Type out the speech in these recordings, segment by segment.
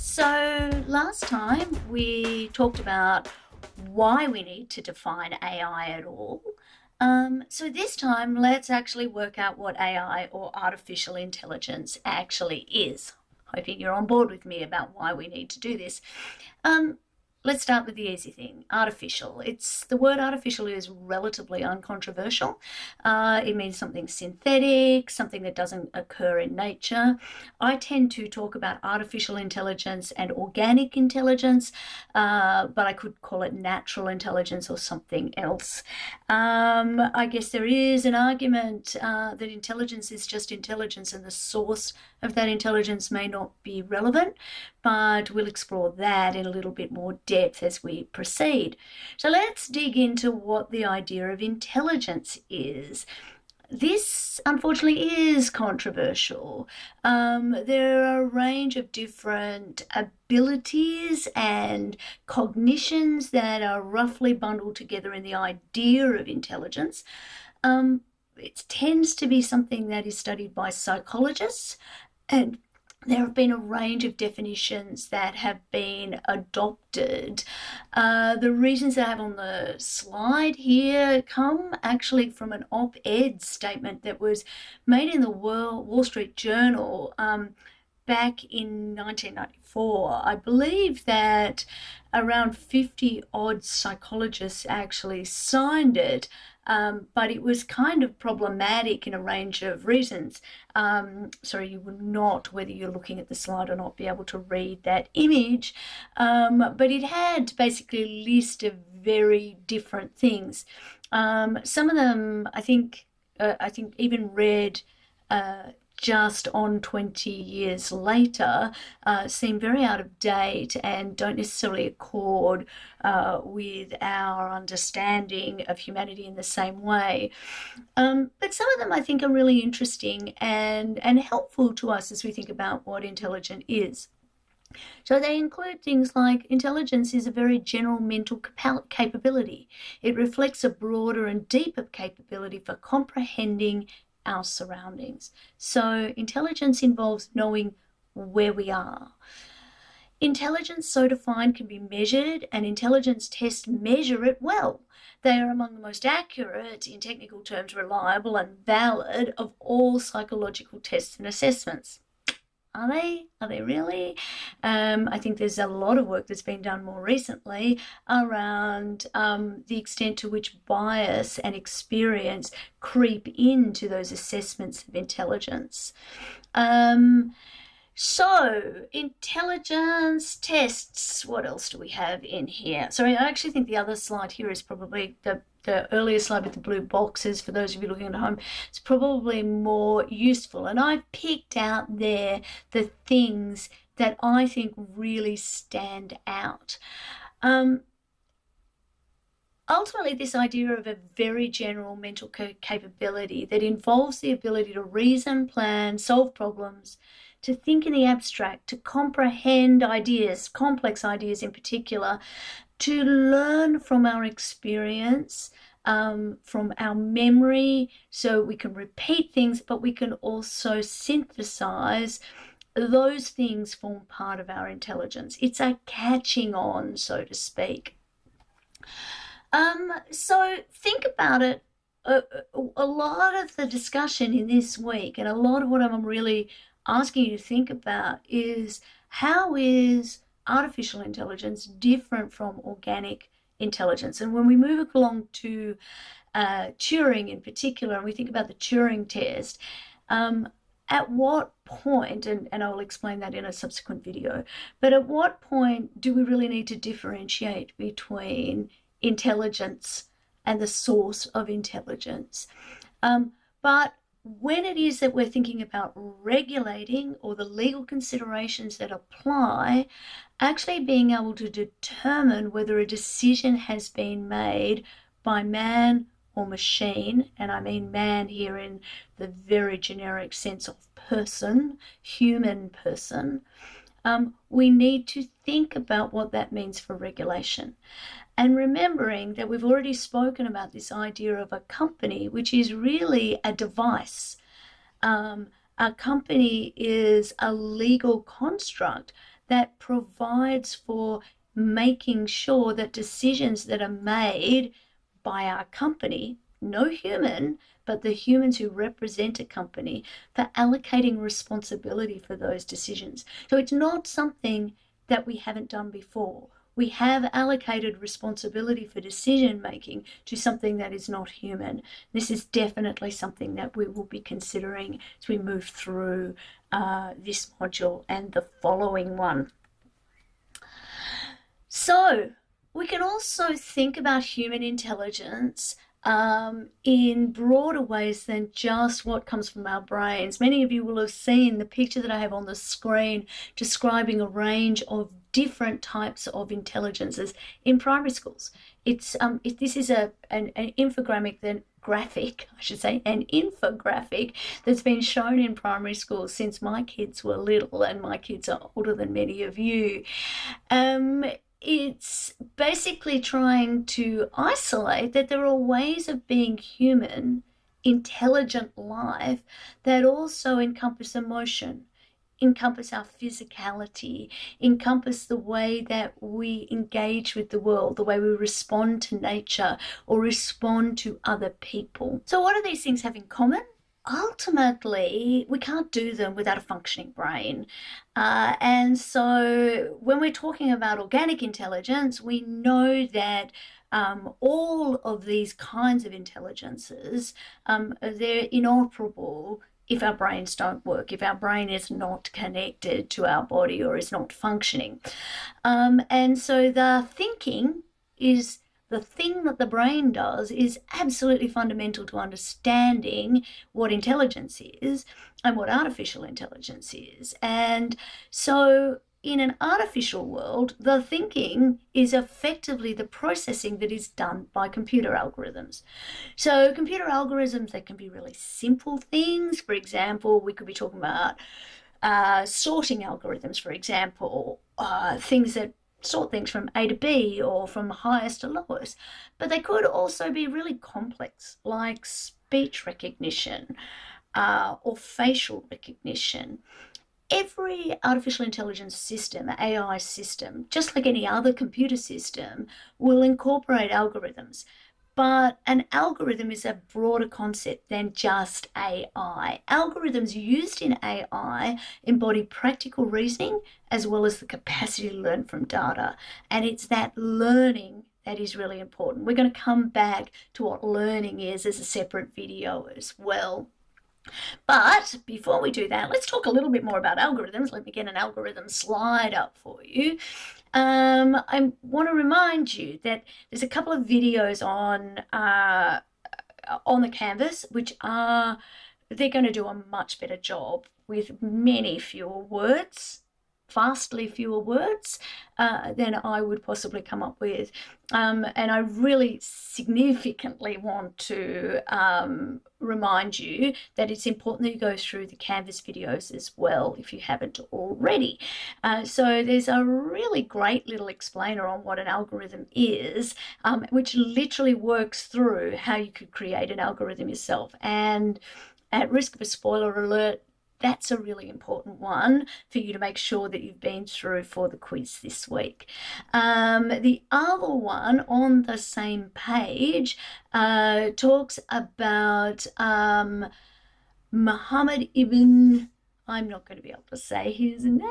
So last time we talked about why we need to define AI at all. So this time let's actually work out what AI or artificial intelligence actually is. Hoping you're on board with me about why we need to do this. Um, let's start with the easy thing, artificial. The word artificial is relatively uncontroversial. It means something synthetic, something that doesn't occur in nature. I tend to talk about artificial intelligence and organic intelligence, but I could call it natural intelligence or something else. I guess there is an argument that intelligence is just intelligence and the source of that intelligence may not be relevant, but we'll explore that in a little bit more depth as we proceed. So let's dig into what the idea of intelligence is. This, unfortunately, is controversial. There are a range of different abilities and cognitions that are roughly bundled together in the idea of intelligence. It tends to be something that is studied by psychologists, and there have been a range of definitions that have been adopted. The reasons I have on the slide here come actually from an op-ed statement that was made in the Wall Street Journal back in 1994. I believe that around 50 odd psychologists actually signed it, but it was kind of problematic in a range of reasons. Sorry, you will not, whether you're looking at the slide or not, be able to read that image, but it had basically a list of very different things. Some of them, I think even read just on 20 years later, seem very out of date and don't necessarily accord with our understanding of humanity in the same way. But some of them I think are really interesting and helpful to us as we think about what intelligent is. So they include things like intelligence is a very general mental capability. It reflects a broader and deeper capability for comprehending our surroundings. So intelligence involves knowing where we are. Intelligence, so defined, can be measured, and intelligence tests measure it well. They are among the most accurate, in technical terms, reliable and valid of all psychological tests and assessments. Are they? Are they really? I think there's a lot of work that's been done more recently around the extent to which bias and experience creep into those assessments of intelligence. So, intelligence tests. What else do we have in here? Sorry, I actually think the other slide here is probably the earlier slide with the blue boxes. For those of you looking at home, it's probably more useful. And I've picked out there the things that I think really stand out. Ultimately, this idea of a very general mental capability that involves the ability to reason, plan, solve problems, to think in the abstract, to comprehend ideas, complex ideas in particular, to learn from our experience, from our memory, so we can repeat things, but we can also synthesize. Those things form part of our intelligence. It's a catching on, so to speak. So think about it. A lot of the discussion in this week, and a lot of what I'm really asking you to think about, is how is artificial intelligence different from organic intelligence? And when we move along to Turing in particular, and we think about the Turing test, at what point, and I'll explain that in a subsequent video, but at what point do we really need to differentiate between intelligence and the source of intelligence? But when it is that we're thinking about regulating or the legal considerations that apply, actually being able to determine whether a decision has been made by man or machine, and I mean man here in the very generic sense of person, human person, we need to think about what that means for regulation. And remembering that we've already spoken about this idea of a company, which is really a device. A company is a legal construct that provides for making sure that decisions that are made by our company, no human, but the humans who represent a company, for allocating responsibility for those decisions. So it's not something that we haven't done before. We have allocated responsibility for decision making to something that is not human. This is definitely something that we will be considering as we move through this module and the following one. So we can also think about human intelligence in broader ways than just what comes from our brains. Many of you will have seen the picture that I have on the screen describing a range of different types of intelligences in primary schools. This is an infographic an infographic that's been shown in primary schools since my kids were little, and my kids are older than many of you. It's basically trying to isolate that there are ways of being human, intelligent life that also encompass emotion, encompass our physicality, encompass the way that we engage with the world, the way we respond to nature or respond to other people. So what do these things have in common? Ultimately, we can't do them without a functioning brain. And so when we're talking about organic intelligence, we know that all of these kinds of intelligences, they're inoperable if our brains don't work, if our brain is not connected to our body or is not functioning. And so the thinking is the thing that the brain does is absolutely fundamental to understanding what intelligence is and what artificial intelligence is. And so in an artificial world, the thinking is effectively the processing that is done by computer algorithms. So computer algorithms, they can be really simple things. For example, we could be talking about sorting algorithms, for example, things that sort things from A to B or from highest to lowest. But they could also be really complex, like speech recognition or facial recognition. Every artificial intelligence system, AI system, just like any other computer system, will incorporate algorithms. But an algorithm is a broader concept than just AI. Algorithms used in AI embody practical reasoning as well as the capacity to learn from data. And it's that learning that is really important. We're going to come back to what learning is as a separate video as well. But before we do that, let's talk a little bit more about algorithms. Let me get an algorithm slide up for you. I want to remind you that there's a couple of videos on the Canvas, which they're going to do a much better job with many fewer words, vastly fewer words than I would possibly come up with. And I really significantly want to remind you that it's important that you go through the Canvas videos as well if you haven't already. So there's a really great little explainer on what an algorithm is, which literally works through how you could create an algorithm yourself. And at risk of a spoiler alert, that's a really important one for you to make sure that you've been through for the quiz this week. The other one on the same page talks about Muhammad ibn, I'm not going to be able to say his name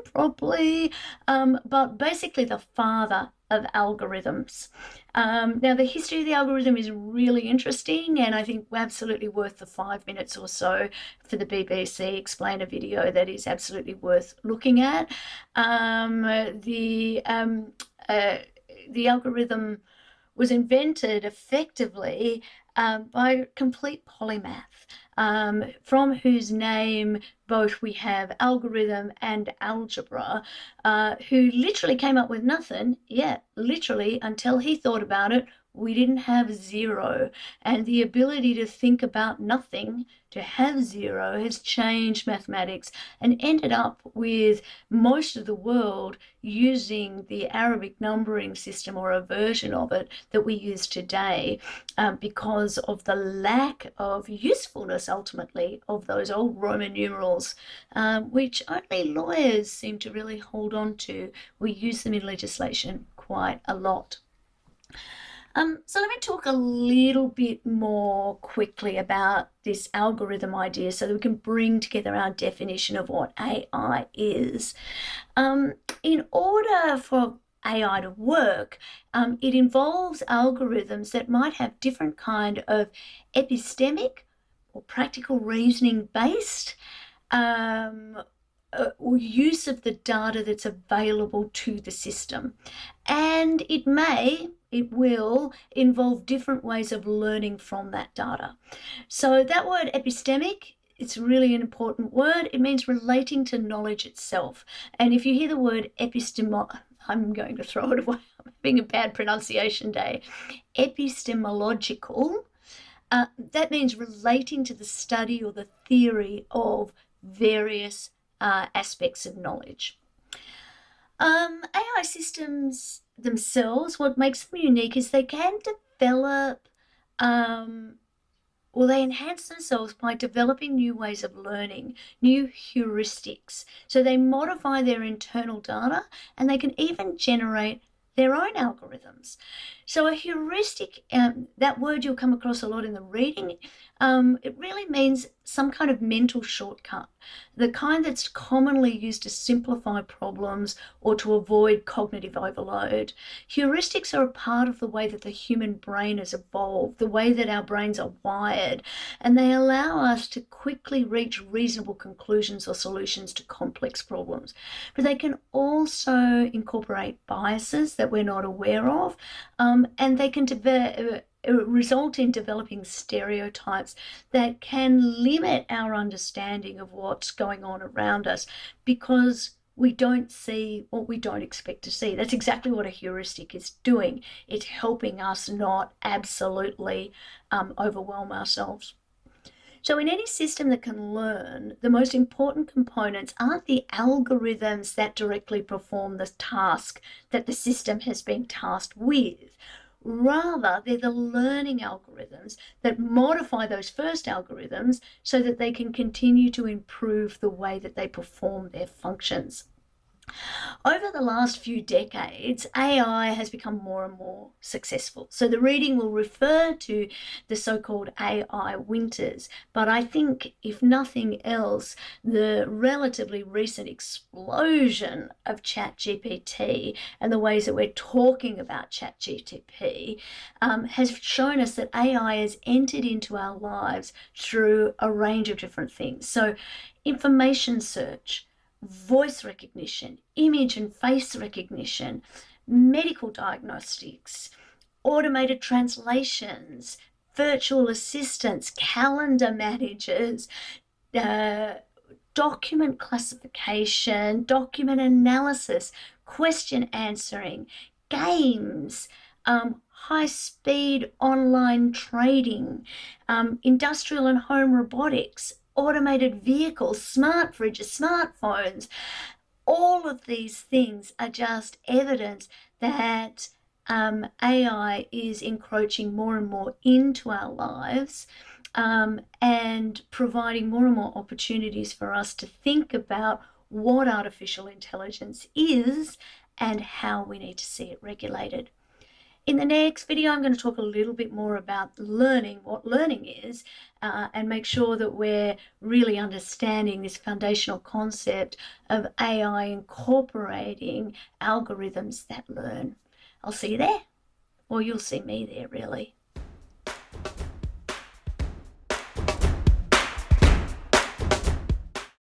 properly, but basically the father of algorithms. Now, the history of the algorithm is really interesting, and I think absolutely worth the 5 minutes or so for the BBC Explainer video. That is absolutely worth looking at. The algorithm was invented effectively by a complete polymath, from whose name both we have algorithm and algebra, who literally came up with nothing, literally, until he thought about it, We didn't have zero, and the ability to think about nothing, to have zero, has changed mathematics and ended up with most of the world using the Arabic numbering system, or a version of it that we use today, because of the lack of usefulness ultimately of those old Roman numerals, which only lawyers seem to really hold on to. We use them in legislation quite a lot. So let me talk a little bit more quickly about this algorithm idea so that we can bring together our definition of what AI is. In order for AI to work, it involves algorithms that might have different kind of epistemic or practical reasoning based or use of the data that's available to the system. And it will involve different ways of learning from that data. So that word epistemic, it's really an important word. It means relating to knowledge itself. And if you hear the word I'm going to throw it away. I'm having a bad pronunciation day. Epistemological, that means relating to the study or the theory of various aspects of knowledge. AI systems themselves, what makes them unique is they can develop, they enhance themselves by developing new ways of learning, new heuristics. So they modify their internal data, and they can even generate their own algorithms. So a heuristic, that word you'll come across a lot in the reading, it really means some kind of mental shortcut, the kind that's commonly used to simplify problems or to avoid cognitive overload. Heuristics are a part of the way that the human brain has evolved, the way that our brains are wired, and they allow us to quickly reach reasonable conclusions or solutions to complex problems. But they can also incorporate biases that we're not aware of, and they can result in developing stereotypes that can limit our understanding of what's going on around us, because we don't see what we don't expect to see. That's exactly what a heuristic is doing. It's helping us not absolutely overwhelm ourselves. So in any system that can learn, the most important components aren't the algorithms that directly perform the task that the system has been tasked with. Rather, they're the learning algorithms that modify those first algorithms so that they can continue to improve the way that they perform their functions. Over the last few decades, AI has become more and more successful. So the reading will refer to the so-called AI winters, but I think, if nothing else, the relatively recent explosion of ChatGPT and the ways that we're talking about ChatGPT has shown us that AI has entered into our lives through a range of different things. So information search, voice recognition, image and face recognition, medical diagnostics, automated translations, virtual assistants, calendar managers, document classification, document analysis, question answering, games, high-speed online trading, industrial and home robotics, automated vehicles, smart fridges, smartphones. All of these things are just evidence that AI is encroaching more and more into our lives, and providing more and more opportunities for us to think about what artificial intelligence is and how we need to see it regulated. In the next video, I'm going to talk a little bit more about learning, what learning is, and make sure that we're really understanding this foundational concept of AI incorporating algorithms that learn. I'll see you there, or you'll see me there, really.